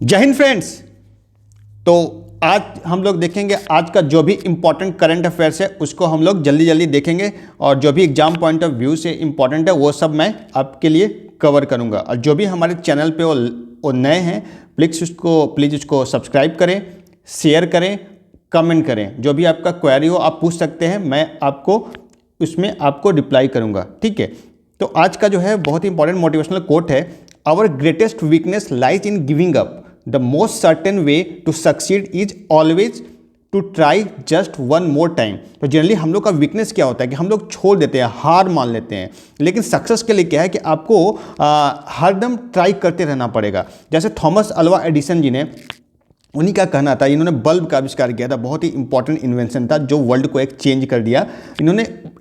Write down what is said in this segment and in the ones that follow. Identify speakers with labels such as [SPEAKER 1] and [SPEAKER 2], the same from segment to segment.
[SPEAKER 1] जय हिंद फ्रेंड्स। तो आज हम लोग देखेंगे आज का जो भी इम्पोर्टेंट करंट अफेयर्स है उसको हम लोग जल्दी जल्दी देखेंगे और जो भी एग्जाम पॉइंट ऑफ व्यू से इम्पोर्टेंट है वो सब मैं आपके लिए कवर करूंगा। और जो भी हमारे चैनल पे वो नए हैं प्लीज़ उसको सब्सक्राइब करें, शेयर करें, कमेंट करें। जो भी आपका क्वेरी हो आप पूछ सकते हैं, मैं आपको उसमें आपको रिप्लाई करूंगा। ठीक है, तो आज का जो है बहुत ही इंपॉर्टेंट मोटिवेशनल कोट है, our greatest weakness lies in giving up, the most certain way to succeed is always to try just one more time. तो जनरली हम लोग का वीकनेस क्या होता है कि हम लोग छोड़ देते हैं, हार मान लेते हैं, लेकिन सक्सेस के लिए क्या है कि आपको हरदम ट्राई करते रहना पड़ेगा। जैसे थॉमस अल्वा एडिसन जी ने, उन्हीं का कहना था, इन्होंने बल्ब का आविष्कार किया था, बहुत ही इंपॉर्टेंट इन्वेंशन था जो वर्ल्ड को एक चेंज कर दिया।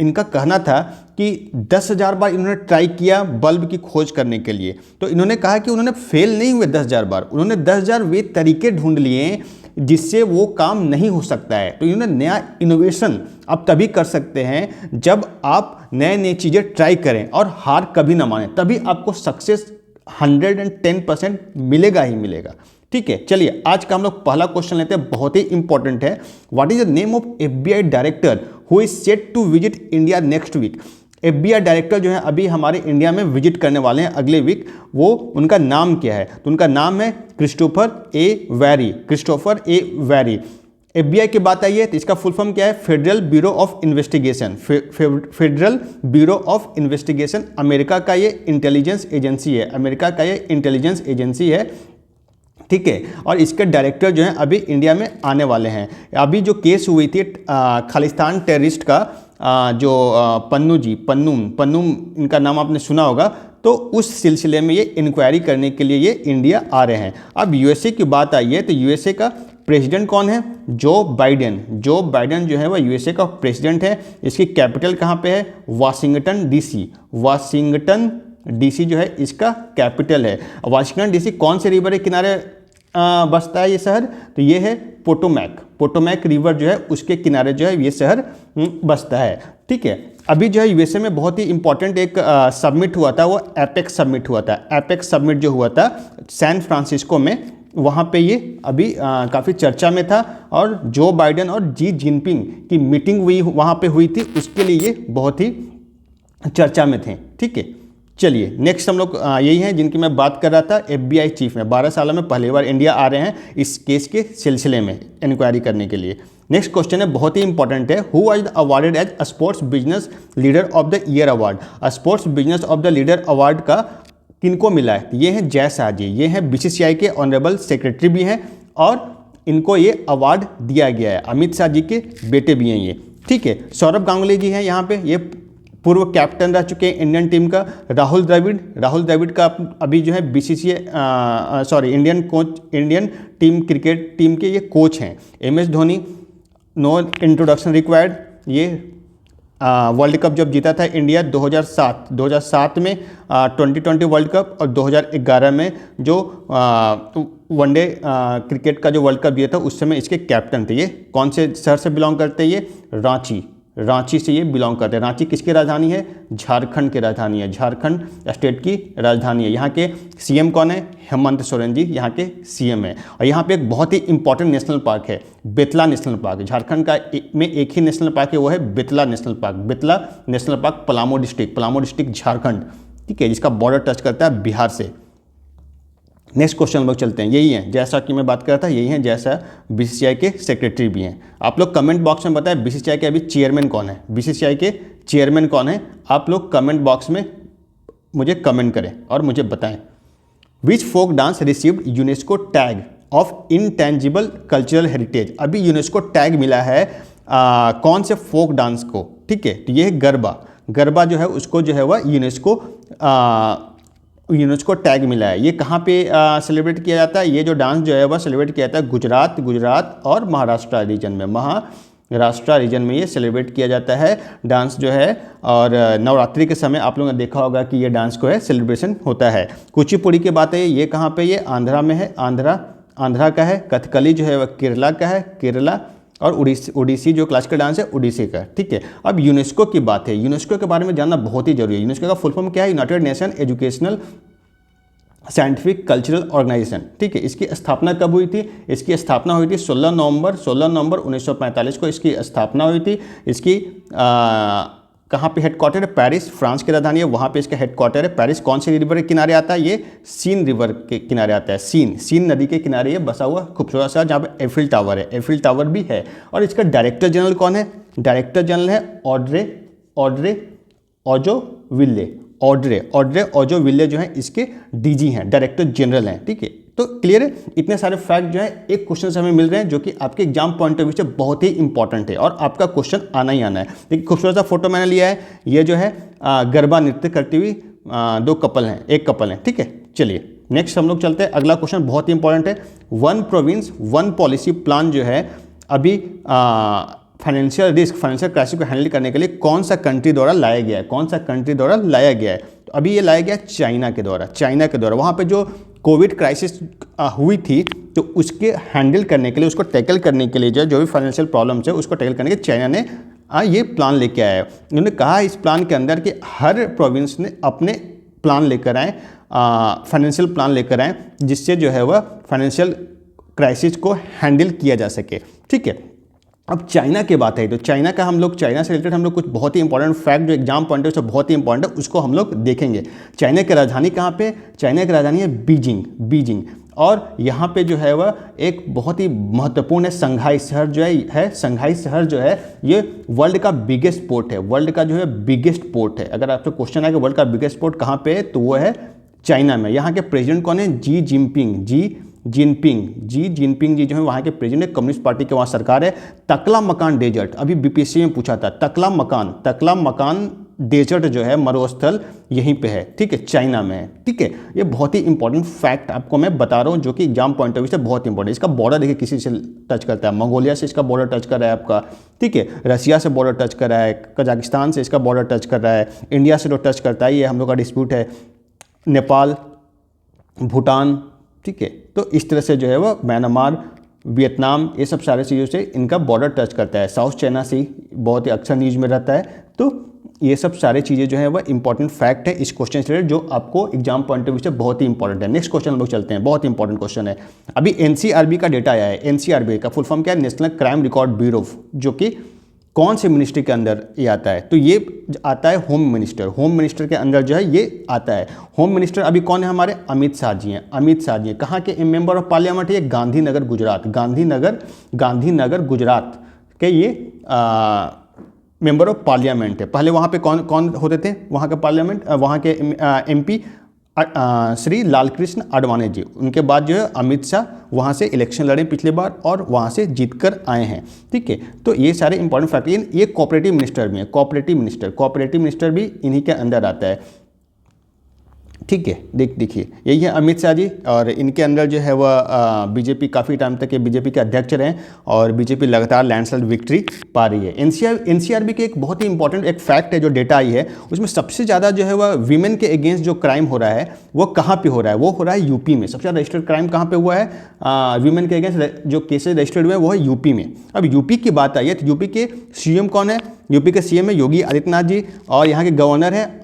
[SPEAKER 1] इनका कहना था कि 10,000 बार इन्होंने ट्राई किया बल्ब की खोज करने के लिए। तो इन्होंने कहा कि उन्होंने फेल नहीं हुए 10,000 बार, उन्होंने 10,000 वे तरीके ढूंढ लिए जिससे वो काम नहीं हो सकता है। तो इन्होंने नया इनोवेशन आप तभी कर सकते हैं जब आप नए नई चीज़ें ट्राई करें और हार कभी ना माने, तभी आपको सक्सेस 110% मिलेगा ही मिलेगा। ठीक है, चलिए आज का हम लोग पहला क्वेश्चन लेते हैं, बहुत ही इंपॉर्टेंट है। What is the name of FBI director who is set to visit India next week. FBI director जो है अभी हमारे इंडिया में विजिट करने वाले हैं अगले वीक, वो उनका नाम क्या है? तो उनका नाम है क्रिस्टोफर ए वैरी। क्रिस्टोफर ए वैरी। FBI की बात आई है तो इसका फुल फॉर्म क्या है? Federal bureau of investigation. Federal bureau of investigation America का ये इंटेलिजेंस एजेंसी है, अमेरिका का ये इंटेलिजेंस एजेंसी है। ठीक है, और इसके डायरेक्टर जो हैं अभी इंडिया में आने वाले हैं। अभी जो केस हुई थी खालिस्तान टेररिस्ट का, जो पन्नूम इनका नाम आपने सुना होगा, तो उस सिलसिले में ये इंक्वायरी करने के लिए ये इंडिया आ रहे हैं। अब यूएसए की बात आई है तो यूएसए का प्रेसिडेंट कौन है? जो बाइडेन जो है वह यूएसए का प्रेसिडेंट है। इसकी कैपिटल कहाँ पे है? वाशिंगटन डीसी जो है इसका कैपिटल है। वाशिंगटन डीसी कौन से रिवर के किनारे बसता है ये शहर? तो ये है पोटोमैक रिवर जो है उसके किनारे जो है ये शहर बसता है। ठीक है, अभी जो है यूएसए में बहुत ही इंपॉर्टेंट एक समिट हुआ था, वो एपेक्स समिट हुआ था। एपेक्स समिट जो हुआ था सैन फ्रांसिस्को में, वहाँ पे ये अभी काफ़ी चर्चा में था और जो बाइडेन और जी जिनपिंग की मीटिंग वहाँ पे हुई थी, उसके लिए ये बहुत ही चर्चा में थे। ठीक है, चलिए नेक्स्ट हम लोग यही हैं जिनकी मैं बात कर रहा था। FBI चीफ में 12 सालों में पहली बार इंडिया आ रहे हैं इस केस के सिलसिले में इंक्वायरी करने के लिए। नेक्स्ट क्वेश्चन है, बहुत ही इंपॉर्टेंट है। Who was awarded as sports business leader of the year award. Sports business of the leader award का किनको मिला है? ये हैं जय शाह जी, ये हैं BCCI के ऑनरेबल सेक्रेटरी भी हैं और इनको ये अवार्ड दिया गया है। अमित शाह जी के बेटे भी हैं ये। ठीक है, सौरभ गांगुली जी हैं यहाँ पे, ये पूर्व कैप्टन रह चुके हैं इंडियन टीम का। राहुल द्रविड़ का अभी जो है इंडियन क्रिकेट टीम के ये कोच हैं। MS Dhoni, no introduction required, ये वर्ल्ड कप जब जीता था इंडिया 2007 में 2020 वर्ल्ड कप, और 2011 में जो वनडे क्रिकेट का जो वर्ल्ड कप दिया था उस समय इसके कैप्टन थे। ये कौन से शहर से बिलोंग करते हैं? ये रांची से ये बिलोंग करते हैं। रांची किसकी राजधानी है? झारखंड की राजधानी है, झारखंड स्टेट की राजधानी है। यहाँ के CM कौन है? हेमंत सोरेन जी यहाँ के CM है। और यहाँ पे एक बहुत ही इंपॉर्टेंट नेशनल पार्क है, बेतला नेशनल पार्क। झारखंड का में एक ही नेशनल पार्क है, वो है Betla national park, Palamu district Jharkhand. ठीक है, जिसका बॉर्डर टच करता है बिहार से। नेक्स्ट क्वेश्चन हम लोग चलते हैं, यही है जैसा कि मैं बात कर रहा था, यही है जैसा BCCI के सेक्रेटरी भी हैं। आप लोग कमेंट बॉक्स में बताएं BCCI के अभी चेयरमैन कौन है? BCCI के चेयरमैन कौन है? आप लोग कमेंट बॉक्स में मुझे कमेंट करें और मुझे बताएं। Which folk dance received UNESCO tag of intangible cultural heritage. अभी यूनेस्को टैग मिला है कौन से फोक डांस को? ठीक है, तो ये है गरबा जो है उसको जो है वह यूनेस्को टैग मिला है। ये कहाँ पे सेलिब्रेट किया जाता है? ये जो डांस जो है वह सेलिब्रेट किया जाता है गुजरात और महाराष्ट्र रीजन में ये सेलिब्रेट किया जाता है डांस जो है। और नवरात्रि के समय आप लोगों ने देखा होगा कि ये डांस को है सेलिब्रेशन होता है। कुचिपुड़ी की बात है, ये कहाँ पे? ये आंध्रा में है, आंध्रा का है। कथकली जो है वह केरला का है, केरला। और उड़ीसी जो क्लासिकल डांस है उड़ीसी का। ठीक है, अब यूनेस्को की बात है, यूनेस्को के बारे में जानना बहुत ही जरूरी है। यूनेस्को का फुल फॉर्म क्या है? United nation educational scientific cultural organization. ठीक है, इसकी स्थापना कब हुई थी? इसकी स्थापना हुई थी 16 नवंबर 1945 को इसकी स्थापना हुई थी। इसकी कहाँ पे हेडक्वार्टर है? पेरिस, फ्रांस की राजधानी है, वहाँ पे इसका हेडक्वार्टर है। पेरिस कौन सी रिवर के किनारे आता है? ये सीन रिवर के किनारे आता है। सीन नदी के किनारे ये बसा हुआ खूबसूरत सा, जहाँ पे एफिल टावर है, एफिल टावर भी है। और इसका डायरेक्टर जनरल कौन है? डायरेक्टर जनरल है ऑड्रे ऑजो विल्ले जो है इसके डीजी हैं, डायरेक्टर जनरल हैं। ठीक है, तो क्लियर है? इतने सारे फैक्ट जो है एक क्वेश्चन से हमें मिल रहे हैं जो कि आपके एग्जाम पॉइंट ऑफ व्यू से बहुत ही इंपॉर्टेंट है और आपका क्वेश्चन आना ही आना है। देखिए खूबसूरत सा फोटो मैंने लिया है, ये जो है गरबा नृत्य करती हुई दो कपल हैं, एक कपल हैं। ठीक है, चलिए नेक्स्ट हम लोग चलते हैं। अगला क्वेश्चन बहुत ही इंपॉर्टेंट है। One province one policy plan जो है अभी फाइनेंशियल क्राइसिस को हैंडल करने के लिए कौन सा कंट्री द्वारा लाया गया है? कौन सा कंट्री द्वारा लाया गया है? तो अभी ये लाया गया चाइना के द्वारा। वहाँ पे जो कोविड क्राइसिस हुई थी तो उसके हैंडल करने के लिए, उसको टैकल करने के लिए जो भी फाइनेंशियल प्रॉब्लम्स है उसको टैकल करने के लिए चाइना ने ये प्लान लेके आया है। उन्होंने कहा इस प्लान के अंदर कि हर प्रोविंस ने अपने प्लान लेकर आए, फाइनेंशियल प्लान लेकर आए, जिससे जो है वह फाइनेंशियल क्राइसिस को हैंडल किया जा सके। ठीक है, अब चाइना की बात है तो चाइना से रिलेटेड हम लोग कुछ बहुत ही इंपॉर्टेंट फैक्ट जो एग्जाम पॉइंट से बहुत ही इंपॉर्टेंट है उसको हम लोग देखेंगे। चाइना की राजधानी कहाँ पे? चाइना की राजधानी है बीजिंग। और यहाँ पे जो है वह एक बहुत ही महत्वपूर्ण है संघाई शहर जो है ये वर्ल्ड का बिगेस्ट पोर्ट है, वर्ल्ड का जो है बिगेस्ट पोर्ट है। अगर आपसे क्वेश्चन है कि वर्ल्ड का बिगेस्ट पोर्ट कहाँ पे है तो वो है चाइना में। यहाँ के प्रेसिडेंट कौन है? जी जिनपिंग जी जो है वहाँ के प्रेसिडेंट है, कम्युनिस्ट पार्टी के वहाँ सरकार है। तकला मकान डेजर्ट, अभी बीपीएससी में पूछा था, तकला मकान डेजर्ट जो है मरुस्थल यहीं पे है। ठीक है, चाइना में है। ठीक है, ये बहुत ही इंपॉर्टेंट फैक्ट आपको मैं बता रहा हूँ जो कि एग्जाम पॉइंट ऑफ व्यू से बहुत इंपॉर्टेंट है। इसका बॉर्डर देखिए किसी से टच करता है, मंगोलिया से इसका बॉर्डर टच कर रहा है आपका। ठीक है, रसिया से बॉर्डर टच कर रहा है, कजाकिस्तान से इसका बॉर्डर टच कर रहा है, इंडिया से तो टच करता है, ये हम लोग का डिस्प्यूट है, नेपाल, भूटान। ठीक है, तो इस तरह से जो है वो म्यांमार, वियतनाम, ये सब सारे चीज़ों से इनका बॉर्डर टच करता है। साउथ चाइना सी बहुत ही अक्सर न्यूज़ में रहता है। तो ये सब सारे चीज़ें जो है वह इंपॉर्टेंट फैक्ट है इस क्वेश्चन से रिलेटेड जो आपको एग्जाम पॉइंट ऑफ व्यू से बहुत ही इंपॉर्टेंट है। नेक्स्ट क्वेश्चन हम लोग चलते हैं, बहुत ही इंपॉर्टेंट क्वेश्चन है। अभी एनसीआरबी का डेटा आया है। एनसीआरबी का फुल फॉर्म क्या है? नेशनल क्राइम रिकॉर्ड ब्यूरो, जो कि कौन से मिनिस्ट्री के अंदर ये आता है? तो ये आता है होम मिनिस्टर के अंदर जो है ये आता है। होम मिनिस्टर अभी कौन है हमारे? अमित शाह जी हैं। कहाँ के मेंबर ऑफ पार्लियामेंट है? गांधीनगर गुजरात के ये मेंबर ऑफ पार्लियामेंट है। पहले वहाँ पे कौन होते थे वहाँ के पार्लियामेंट, वहाँ के एमपी श्री लालकृष्ण आडवाणी जी। उनके बाद जो है अमित शाह वहाँ से इलेक्शन लड़े पिछले बार और वहाँ से जीतकर आए हैं। ठीक है, तो ये सारे इंपॉर्टेंट फैक्टर। ये कोऑपरेटिव मिनिस्टर भी है, कोऑपरेटिव मिनिस्टर भी इन्हीं के अंदर आता है। ठीक है, देखिए यही है अमित शाह जी और इनके अंदर जो है वह बीजेपी काफ़ी टाइम तक ये बीजेपी के अध्यक्ष रहे और बीजेपी लगातार लैंडस्लाइड विक्ट्री पा रही है। एनसीआरबी के एक बहुत ही इंपॉर्टेंट एक फैक्ट है जो डेटा आई है, उसमें सबसे ज़्यादा जो है वह वीमेन के अगेंस्ट जो क्राइम हो रहा है वो कहाँ पे हो रहा है? वो हो रहा है यूपी में। सबसे ज़्यादा रजिस्टर्ड क्राइम कहाँ पे हुआ है? वीमेन के अगेंस्ट जो केसेज रजिस्टर्ड हुए हैं वो है यूपी में। अब यूपी की बात आई है तो यूपी के सीएम कौन है? यूपी के सीएम है योगी आदित्यनाथ जी और यहाँ के गवर्नर है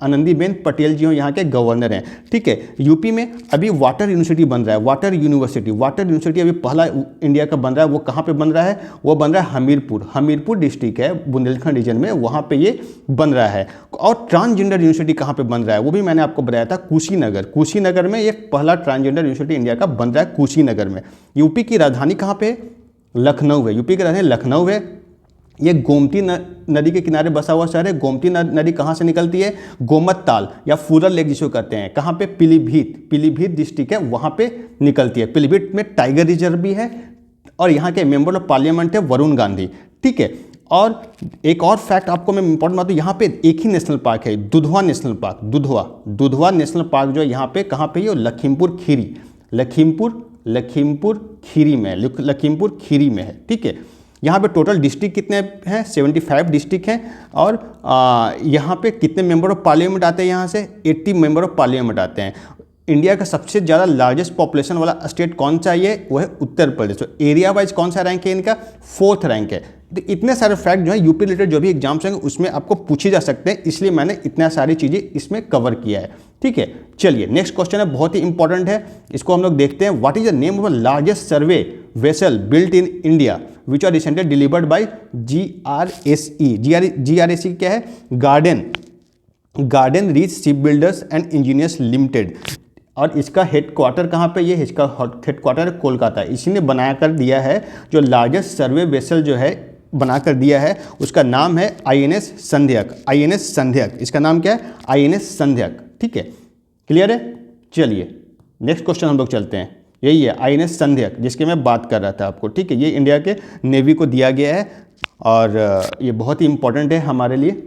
[SPEAKER 1] आनंदीबेन पटेल जी हो, यहाँ के गवर्नर हैं। ठीक है, यूपी में अभी वाटर यूनिवर्सिटी बन रहा है, वाटर यूनिवर्सिटी अभी पहला इंडिया का बन रहा है। वो कहाँ पे बन रहा है? वो बन रहा है हमीरपुर डिस्ट्रिक्ट है बुंदेलखंड रीजन में, वहाँ पे ये बन रहा है। और ट्रांसजेंडर यूनिवर्सिटी कहाँ पे बन रहा है? वो भी मैंने आपको बताया था, कुशीनगर में ये पहला ट्रांसजेंडर यूनिवर्सिटी इंडिया का बन रहा है कुशीनगर में। यूपी की राजधानी कहाँ पे? लखनऊ है। यूपी की राजधानी लखनऊ है। ये गोमती नदी के किनारे बसा हुआ शहर है। गोमती नदी कहाँ से निकलती है? गोमत ताल या फूरल लेक जिसको कहते हैं। कहाँ पे? पीलीभीत डिस्ट्रिक्ट है, वहाँ पे निकलती है। पीलीभीत में टाइगर रिजर्व भी है और यहाँ के मेंबर ऑफ पार्लियामेंट है वरुण गांधी। ठीक है, और एक और फैक्ट आपको मैं इंपॉर्टेंट बताऊँ, यहाँ पे एक ही नेशनल पार्क है, Dudhwa national park. Dudhwa national park जो है यहाँ पे कहाँ पे? ये लखीमपुर खीरी में है। ठीक है, यहाँ पे टोटल डिस्ट्रिक्ट कितने हैं? 75 डिस्ट्रिक्ट हैं और यहाँ पे कितने मेंबर ऑफ पार्लियामेंट आते हैं? यहाँ से 80 मेंबर ऑफ पार्लियामेंट आते हैं। इंडिया का सबसे ज़्यादा लार्जेस्ट पॉपुलेशन वाला स्टेट कौन सा है? वो है उत्तर प्रदेश। तो एरिया वाइज कौन सा रैंक है इनका? 4th रैंक है। तो इतने सारे फैक्ट जो है यूपी रिलेटेड जो भी एग्जाम्स होंगे उसमें आपको पूछे जा सकते हैं, इसलिए मैंने इतना सारी चीज़ें इसमें कवर किया है। ठीक है, चलिए नेक्स्ट क्वेश्चन है, बहुत ही इंपॉर्टेंट है, इसको हम लोग देखते हैं। What is the name of the largest survey vessel built in India which are recently delivered by GRSE। GRSE क्या है? Garden reach ship builders and engineers limited. और इसका हेडक्वार्टर कहाँ पे? ये इसका हेडक्वार्टर है कोलकाता। इसी ने बना कर दिया है जो लार्जेस्ट सर्वे वेसल जो है बना कर दिया है, उसका नाम है INS संध्याक। INS संध्याक, इसका नाम क्या है? INS संध्याक। ठीक है, क्लियर है? चलिए नेक्स्ट क्वेश्चन हम लोग चलते हैं। यही है INS संध्याक जिसके मैं बात कर रहा था आपको। ठीक है, ये इंडिया के नेवी को दिया गया है और ये बहुत ही इंपॉर्टेंट है हमारे लिए,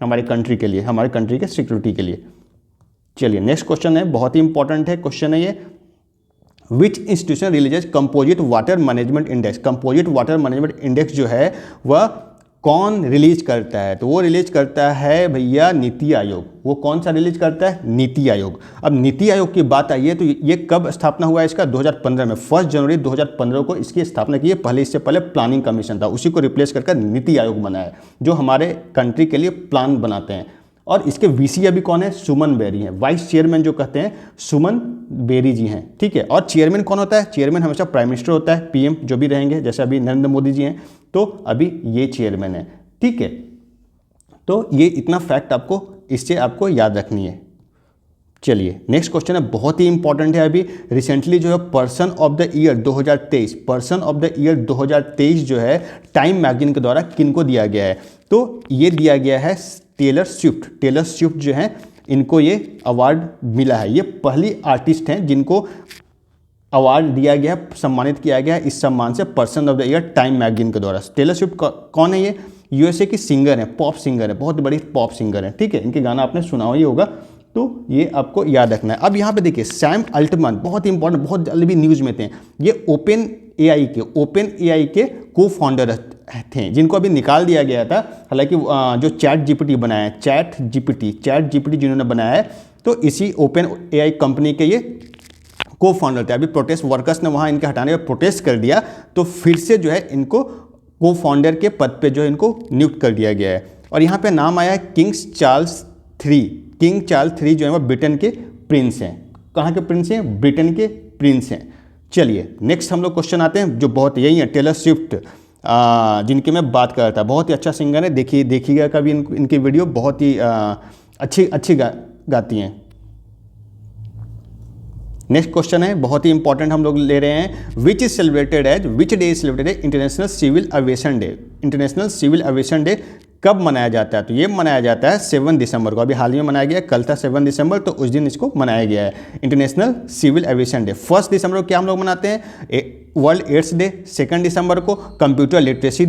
[SPEAKER 1] हमारे कंट्री के लिए, हमारे कंट्री के सिक्योरिटी के लिए। चलिए नेक्स्ट क्वेश्चन है, बहुत ही इंपॉर्टेंट है क्वेश्चन है ये। विच institution releases composite water management index. Composite water management index जो है वह कौन रिलीज करता है? तो वो रिलीज करता है भैया नीति आयोग। वो कौन सा रिलीज करता है? नीति आयोग। अब नीति आयोग की बात आई है तो ये कब स्थापना हुआ है इसका? 2015 में, 1 जनवरी 2015 को इसकी स्थापना की है। पहले इससे पहले प्लानिंग कमीशन था, उसी को रिप्लेस करके नीति आयोग बना है जो हमारे कंट्री के लिए प्लान बनाते हैं। और इसके VC अभी कौन है? सुमन बेरी हैं। वाइस चेयरमैन जो कहते हैं सुमन बेरी जी हैं। ठीक है, और चेयरमैन कौन होता है? चेयरमैन हमेशा प्राइम मिनिस्टर होता है, PM जो भी रहेंगे, जैसे अभी नरेंद्र मोदी जी हैं, तो अभी ये चेयरमैन है। ठीक है, तो ये इतना फैक्ट आपको इससे आपको याद रखनी है। चलिए नेक्स्ट क्वेश्चन है, बहुत ही इंपॉर्टेंट है। अभी रिसेंटली जो है person of the year 2023, person of the year 2023 जो है टाइम मैगजीन के द्वारा किनको दिया गया है? तो ये दिया गया है टेलर स्विफ्ट। टेलर स्विफ्ट जो है इनको ये अवार्ड मिला है। ये पहली आर्टिस्ट हैं जिनको अवार्ड दिया गया है, सम्मानित किया गया है इस सम्मान से person of the year time magazine के द्वारा। टेलर स्विफ्ट कौन है? ये USA की सिंगर है, पॉप सिंगर है, बहुत बड़ी पॉप सिंगर है। ठीक है, इनके गाना आपने सुना ही होगा, तो ये आपको याद रखना है। अब यहाँ पे देखिए सैम अल्टमैन, बहुत इंपॉर्टेंट, बहुत जल्दी भी न्यूज़ में थे। ये ओपन AI के को फाउंडर थे जिनको अभी निकाल दिया गया था। हालांकि जो चैट GPT बनाया है, चैट GPT जिन्होंने बनाया है, तो इसी ओपन AI कंपनी के ये को फाउंडर थे। अभी प्रोटेस्ट वर्कर्स ने वहाँ इनके हटाने पर प्रोटेस्ट कर दिया, तो फिर से जो है इनको को फाउंडर के पद पे जो है इनको नियुक्त कर दिया गया है। और यहाँ पे नाम आया है किंग चार्ल्स III जो है वो ब्रिटेन के प्रिंस हैं। कहाँ के प्रिंस हैं? ब्रिटेन के प्रिंस हैं। चलिए नेक्स्ट हम लोग क्वेश्चन आते हैं जो बहुत यही है, टेलर स्विफ्ट जिनकी मैं बात कर रहा था। बहुत ही अच्छा सिंगर है, देखिएगा कभी इनकी वीडियो, बहुत ही अच्छी गाती हैं। नेक्स्ट क्वेश्चन है, बहुत ही इंपॉर्टेंट हम लोग ले रहे हैं। Which day is celebrated as international civil aviation day. International civil aviation day कब मनाया जाता है? तो ये मनाया जाता है 7 दिसंबर को। अभी हाल ही में मनाया गया, कल था 7 दिसंबर, तो उस दिन इसको मनाया गया है इंटरनेशनल सिविल एविएशन डे। 1 दिसंबर को क्या हम लोग मनाते हैं? World ads day. 2 दिसंबर को कंप्यूटर लिटरेसी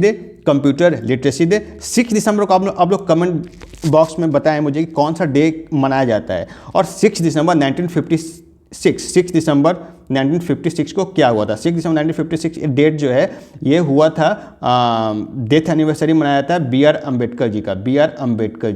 [SPEAKER 1] डे। 6 दिसंबर को आप लोग कमेंट बॉक्स में बताएं मुझे कि कौन सा डे मनाया जाता है। और 6 दिसंबर 1956 को क्या हुआ था? 6 दिसंबर 1956 डेट जो है ये हुआ था, डेथ एनिवर्सरी मनाया था BR अम्बेडकर जी का। BR अम्बेडकर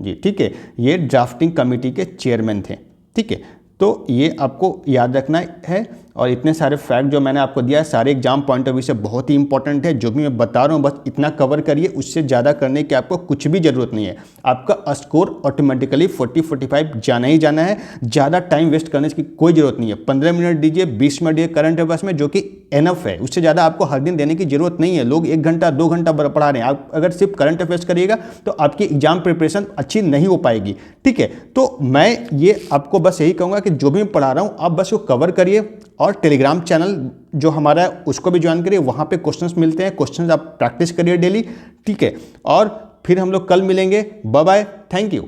[SPEAKER 1] जी, ठीक है, ये ड्राफ्टिंग कमेटी के चेयरमैन थे। ठीक है, तो ये आपको याद रखना है। और इतने सारे फैक्ट जो मैंने आपको दिया है सारे एग्जाम पॉइंट ऑफ व्यू से बहुत ही इंपॉर्टेंट है। जो भी मैं बता रहा हूँ बस इतना कवर करिए, उससे ज़्यादा करने की आपको कुछ भी ज़रूरत नहीं है। आपका स्कोर ऑटोमेटिकली 40-45 जाना ही जाना है। ज़्यादा टाइम वेस्ट करने की कोई ज़रूरत नहीं है। 15 मिनट दीजिए, 20 मिनट दीजिए करंट अफेयर्स में, जो कि एनफ है। उससे ज़्यादा आपको हर दिन देने की ज़रूरत नहीं है। लोग 1 घंटा 2 घंटा पढ़ा रहे हैं, आप अगर सिर्फ करंट अफेयर्स करिएगा तो आपकी एग्जाम प्रिपरेशन अच्छी नहीं हो पाएगी। ठीक है, तो मैं ये आपको बस यही कहूँगा कि जो भी मैं पढ़ा रहा हूँ आप बस वो कवर करिए। और टेलीग्राम चैनल जो हमारा है उसको भी ज्वाइन करिए, वहाँ पे क्वेश्चंस मिलते हैं, क्वेश्चंस आप प्रैक्टिस करिए डेली। ठीक है, और फिर हम लोग कल मिलेंगे। Bye bye, thank you.